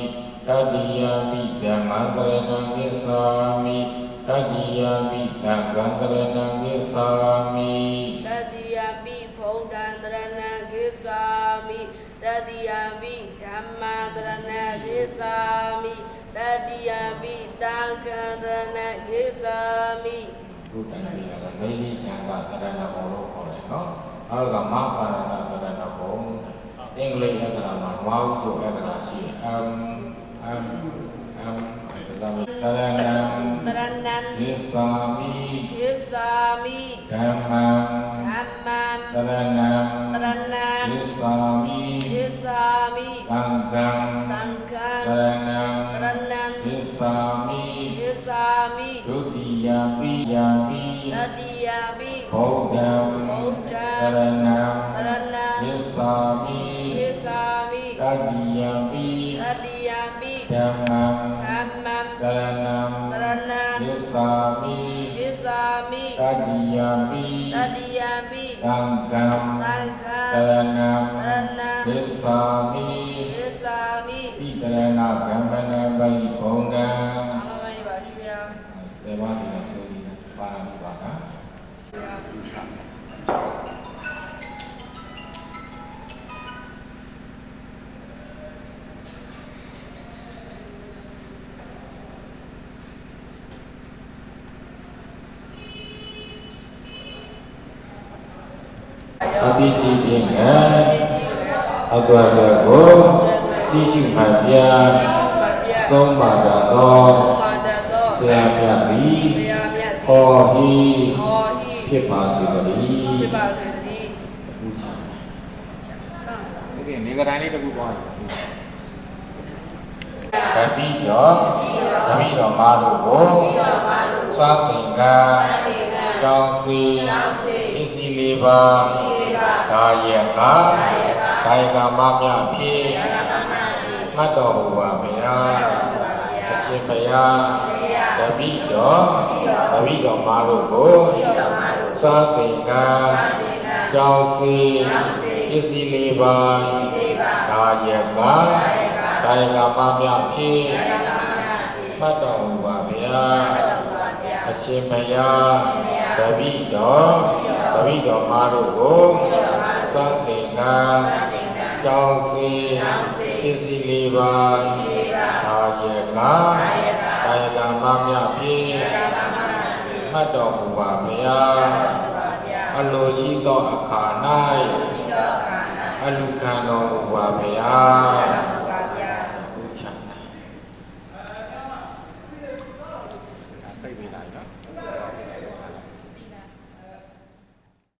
တတိယပိဓမ္မံတရဏံကိသာမိတတိယပိသံဃံတရဏံကိသာမိတတိယပိဗုဒ္ဓံတရဏံကိသာမိတတိယပိဓမ္မံတရဏံကိသာမိတတိယပိသံဃံတရဏံကိသာမိဘုဒ္ဓံဒီကမေလိဉာဏ်ကတရဏဂုံလို့ခေါ်တယ်နော်အဲ့ဒါကမဟာကာရဏတရဏဂုံအင်္ဂလိပ်အက္ခရာမှာနွားဥကျိုးအက္ခရာရှိတယ်တရဏံသစ္စာမိဓမ္မံတရဏံသစ္စာမိသံဃံတရဏံသစ္စာမိဒုတိယပိယာမိဗုဒ္ဓံတရဏံသစ္စာမိတတိယပိဓမ္မံတရဏံသစ္စာမိတတိယပိသံဃံတရဏံသစ္စာမိဣတရဏဂမ္မနပရိဘုံဒံသေဝတိယသုတိပါရမီပါကအပိတိပင်က အတွက်ကိုသိရှိမှတ်ပြသုံးပါတော်ဆရာမြတ်သည်ဟောဟိဖြစ်ပါစေတည်းဖြစ်ပါစေတည်းဒီကနေ့တိုင်းလေးတစ်ခုသွားတပိတော်မာတို့ကိုသွားသင်္ကကြောင်းစီပစ္စည်းလေးပါဒါရကကာယကမမြဖြင့်မှတ်တော်မူပါဗျာအရှင်ဘုရားတပိတော်မာတို့ကိုသွားသင်္ကကြောင်းစီပစ္စည်းလေးပါဒါရကကာယကမမြဖြင့်မှတ်တော်မူပါဗျာအရှင်ဘုရားတပိတော်မာတို့ကိုသွားသင်္ကကြောင်းစီပစ္စည်းလေးပါဒါရကကာယကမမြဖြင့်မှတ်တော်မူပါဗျာအလိုရှိသောအခါ၌အလူခံတော်မူပါဗျာပြိပေးလိုက်နော်